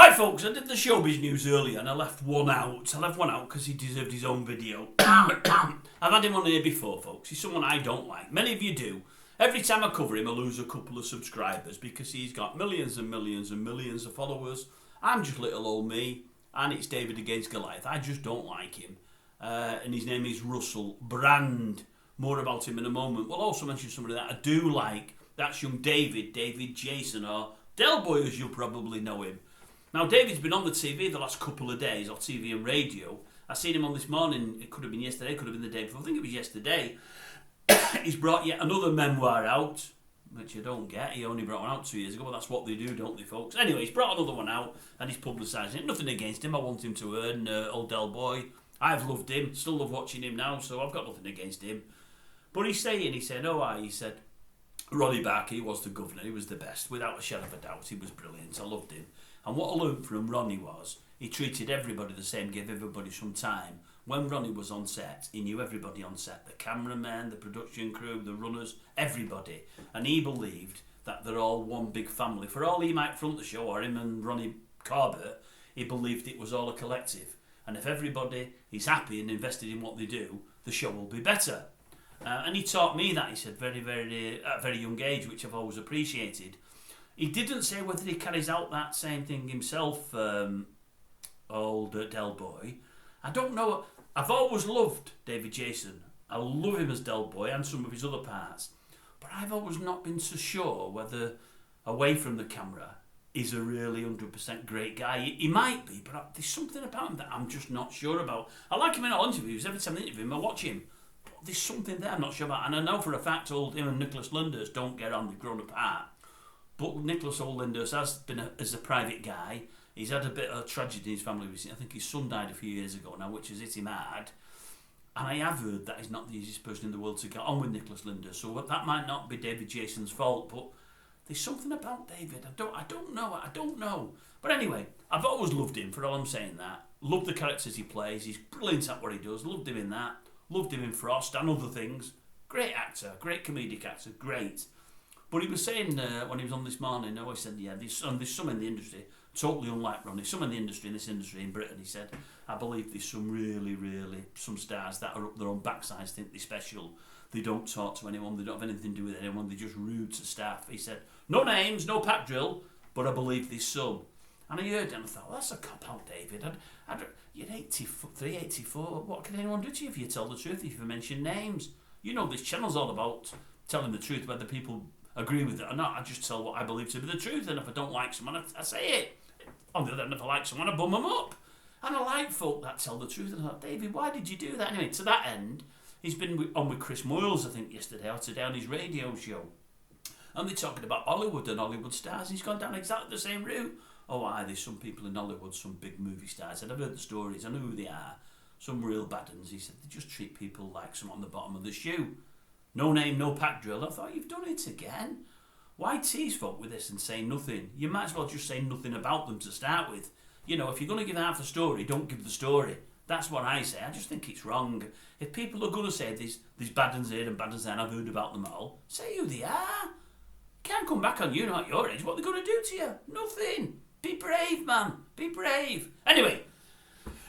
Right, folks, I did the Showbiz news earlier and I left one out. I left one out because he deserved his own video. I've had him on here before, folks. He's someone I don't like. Many of you do. Every time I cover him, I lose a couple of subscribers because he's got millions and millions and millions of followers. I'm just little old me, and it's David against Goliath. I just don't like him. And his name is Russell Brand. More about him in a moment. We'll also mention somebody that I do like. That's young David Jason, or Del Boy as you'll probably know him. Now, David's been on the TV the last couple of days, or TV and radio. I seen him on this morning. It could have been yesterday, could have been the day before. I think it was yesterday. He's brought yet another memoir out, which I don't get. He only brought one out 2 years ago, but that's what they do, don't they, folks? Anyway, he's brought another one out, and he's publicising it. Nothing against him. I want him to earn, old Del Boy. I've loved him, still love watching him now, so I've got nothing against him. But he said, he said, Ronnie Barker, he was the governor, he was the best, without a shadow of a doubt. He was brilliant, I loved him. And what I learned from Ronnie was, he treated everybody the same, gave everybody some time. When Ronnie was on set, he knew everybody on set, the cameramen, the production crew, the runners, everybody. And he believed that they're all one big family. For all he might front the show, or him and Ronnie Corbett, he believed it was all a collective. And if everybody is happy and invested in what they do, the show will be better. And he taught me that, he said, at a very young age, which I've always appreciated. He didn't say whether he carries out that same thing himself, old Del Boy. I don't know. I've always loved David Jason. I love him as Del Boy and some of his other parts. But I've always not been so sure whether, away from the camera, he's a really 100% great guy. He might be, but there's something about him that I'm just not sure about. I like him in all interviews. Every time I interview him, I watch him. But there's something there I'm not sure about. And I know for a fact him and Nicholas Lyndhurst don't get on. They've grown apart. But Nicholas Lyndhurst has been, as a private guy, he's had a bit of tragedy in his family recently. I think his son died a few years ago now, which has hit him hard. And I have heard that he's not the easiest person in the world to get on with, Nicholas Lyndhurst. So that might not be David Jason's fault, but there's something about David. I don't know. But anyway, I've always loved him, for all I'm saying that. Loved the characters he plays. He's brilliant at what he does. Loved him in that. Loved him in Frost and other things. Great actor. Great comedic actor. Great. But he was saying when he was on this morning, he said, there's some in the industry, totally unlike Ronnie, some in the industry, in this industry in Britain, he said, I believe there's some really, some stars that are up their own backsides, think they're special, they don't talk to anyone, they don't have anything to do with anyone, they're just rude to staff. He said, no names, no pack drill, but I believe there's some. And I heard it and I thought, well, that's a cop-out, David. You're 83, 84, what can anyone do to you if you tell the truth, if you mention names? You know, this channel's all about telling the truth, whether people agree with it or not. I just tell what I believe to be the truth, and if I don't like someone, I say it. On the other hand, if I like someone, I bum them up. And I like folk that tell the truth. And I thought, David, why did you do that? Anyway, to that end, he's been on with Chris Moyles, I think, yesterday or today on his radio show. And they're talking about Hollywood and Hollywood stars. He's gone down exactly the same route. There's some people in Hollywood, some big movie stars, and I've heard the stories, I know who they are. Some real bad ones. He said, they just treat people like someone on the bottom of the shoe. No name, no pack drill. I thought, you've done it again. Why tease folk with this and say nothing? You might as well just say nothing about them to start with. You know, if you're going to give half a story, don't give the story. That's what I say. I just think it's wrong. If people are going to say there's bad ones here and bad ones there, and I've heard about them all, say who they are. Can't come back on you, not your age. What are they going to do to you? Nothing. Be brave, man. Be brave. Anyway,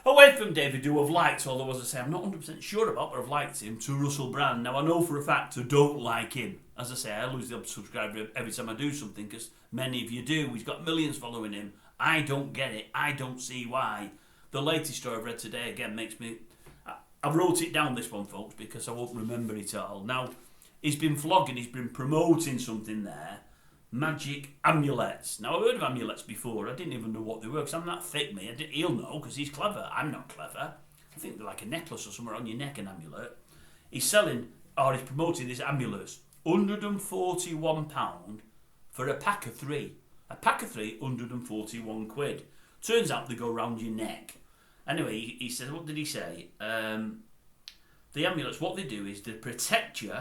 away from David, who I've liked, although as I say, I'm not 100% sure about, but I've liked him, to Russell Brand. Now, I know for a fact I don't like him. As I say, I lose the subscriber every time I do something, because many of you do. He's got millions following him. I don't get it. I don't see why. The latest story I've read today, again, makes me... I wrote it down, this one, folks, because I won't remember it all. Now, he's been vlogging, he's been promoting something there. Magic amulets. Now, I've heard of amulets before. I didn't even know what they were, because I'm that thick, me. He'll know, because he's clever. I'm not clever. I think they're like a necklace or somewhere on your neck, an amulet. He's promoting these amulets. £141 for a pack of 3. A pack of 3, £141. Turns out they go round your neck. Anyway, he said, what did he say? The amulets, what they do is they protect you,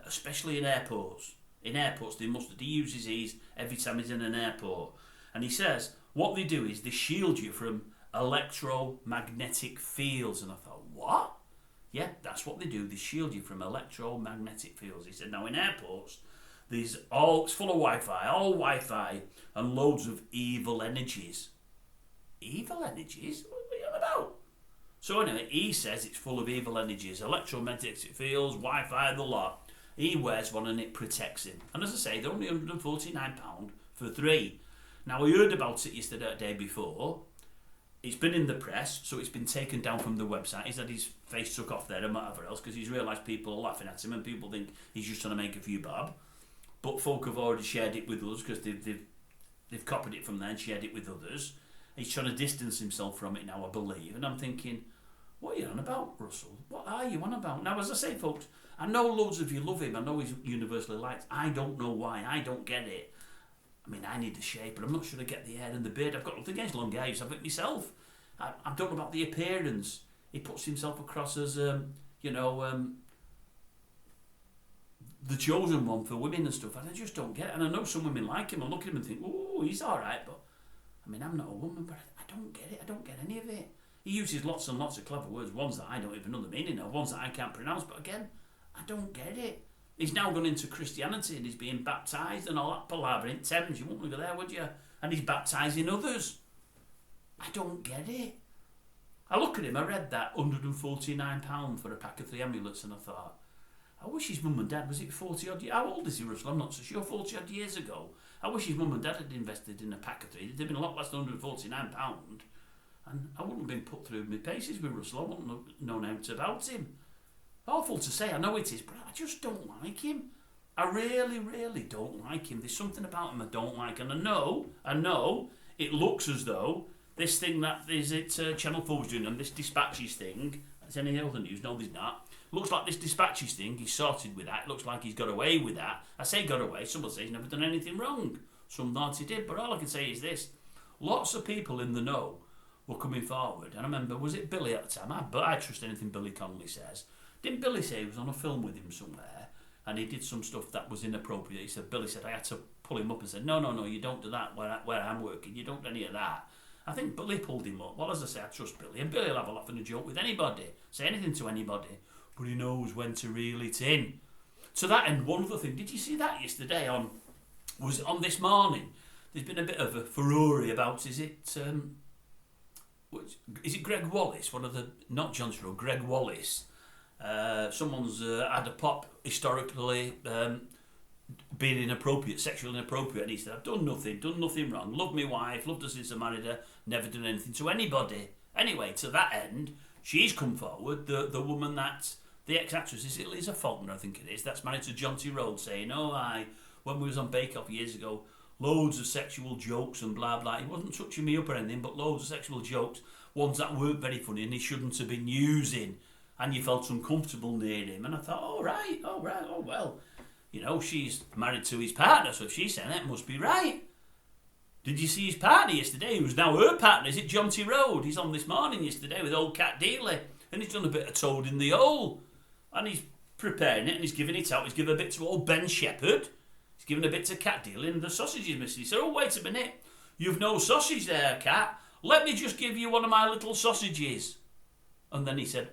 especially in airports. In airports, he uses these every time he's in an airport. And he says, what they do is they shield you from electromagnetic fields. And I thought, what? Yeah, that's what they do. They shield you from electromagnetic fields. He said, now in airports, it's full of Wi-Fi, all Wi-Fi, and loads of evil energies. Evil energies? What are you on about? So anyway, he says it's full of evil energies, electromagnetic fields, Wi-Fi, the lot. He wears one and it protects him. And as I say, they're only £149 for 3. Now, I heard about it yesterday, the day before. It's been in the press, so it's been taken down from the website. He's had his face took off there and whatever else, because he's realised people are laughing at him and people think he's just trying to make a few bob. But folk have already shared it with us because they've copied it from there and shared it with others. He's trying to distance himself from it now, I believe. And I'm thinking, what are you on about, Russell? What are you on about? Now, as I say, folks, I know loads of you love him. I know he's universally liked. I don't know why. I don't get it. I mean, I need the shape, but I'm not sure I get the hair and the beard. I've got nothing against long hair. I used to have it myself. I don't know about the appearance. He puts himself across as, the chosen one for women and stuff. And I just don't get it. And I know some women like him. I look at him and think, oh, he's all right. But, I mean, I'm not a woman, but I don't get it. I don't get any of it. He uses lots and lots of clever words, ones that I don't even know the meaning of, ones that I can't pronounce. But again, I don't get it. He's now gone into Christianity and he's being baptised and all that palaver in Thames. You wouldn't go there, would you? And he's baptising others. I don't get it. I look at him, I read that £149 for a pack of 3 amulets, and I thought, I wish his mum and dad, was it 40 odd years? How old is he, Russell? I'm not so sure, 40 odd years ago. I wish his mum and dad had invested in a pack of 3. It'd have been a lot less than £149. And I wouldn't have been put through my paces with Russell. I wouldn't have known out about him. Awful to say, I know it is, but I just don't like him. I really, really don't like him. There's something about him I don't like. And I know, it looks as though this thing that is it Channel 4's doing, and this dispatches thing, is any other news? No, there's not. Looks like this dispatches thing, he's sorted with that. It looks like he's got away with that. I say got away, some will say he's never done anything wrong. Some thought he did, but all I can say is this. Lots of people in the know were coming forward. And I remember, was it Billy at the time? I trust anything Billy Connolly says. Didn't Billy say he was on a film with him somewhere and he did some stuff that was inappropriate? He said, Billy said, I had to pull him up and said, no, you don't do that where I'm working. You don't do any of that. I think Billy pulled him up. Well, as I say, I trust Billy. And Billy will have a laugh and a joke with anybody. Say anything to anybody. But he knows when to reel it in. To that end, one other thing. Did you see that yesterday was it on This Morning? There's been a bit of a furore about, is it Greg Wallace? One of the, not John Torode, Greg Wallace. Someone's had a pop historically being inappropriate, sexually inappropriate, and he said, I've done nothing wrong, love my wife, loved her since I married her, never done anything to anybody. Anyway, to that end, she's come forward, the woman that, the ex-actress, is it Lisa Faulkner, I think it is, that's married to John Torode, saying, when we was on Bake Off years ago, loads of sexual jokes and blah blah, he wasn't touching me up or anything, but loads of sexual jokes, ones that weren't very funny and he shouldn't have been using. And you felt uncomfortable near him. And I thought, oh well. You know, she's married to his partner, so if she's saying that, it must be right. Did you see his partner yesterday, who's now her partner? Is it John Torode? He's on This Morning yesterday with old Cat Deeley. And he's done a bit of toad in the hole. And he's preparing it and he's giving it out. He's given a bit to old Ben Shepherd. He's given a bit to Cat Deeley and the sausage is missing. He said, oh, wait a minute. You've no sausage there, Cat. Let me just give you one of my little sausages. And then he said,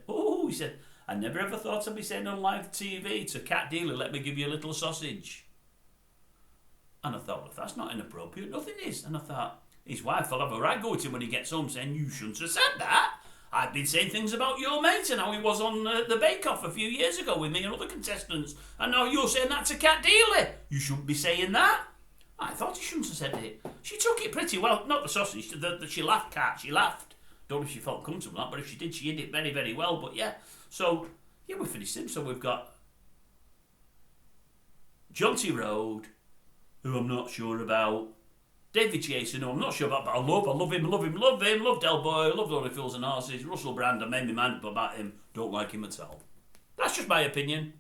I never ever thought I'd be saying on live TV to Cat Deeley, let me give you a little sausage. And I thought, well, if that's not inappropriate, nothing is. And I thought, his wife will have a right go at him when he gets home saying, you shouldn't have said that. I've been saying things about your mate and how he was on the Bake Off a few years ago with me and other contestants. And now you're saying that to Cat Deeley. You shouldn't be saying that. I thought he shouldn't have said it. She took it pretty well. Not the sausage, she laughed, Cat. She laughed. Don't know if she felt comfortable or not, but if she did, she did it very, very well. But yeah, so yeah, we finished him. So we've got John Torode, who I'm not sure about. David Jason, who I'm not sure about, but I love him. Love Del Boy, love Lonely Fools and Horses. Russell Brand, I made my mind up about him. Don't like him at all. That's just my opinion.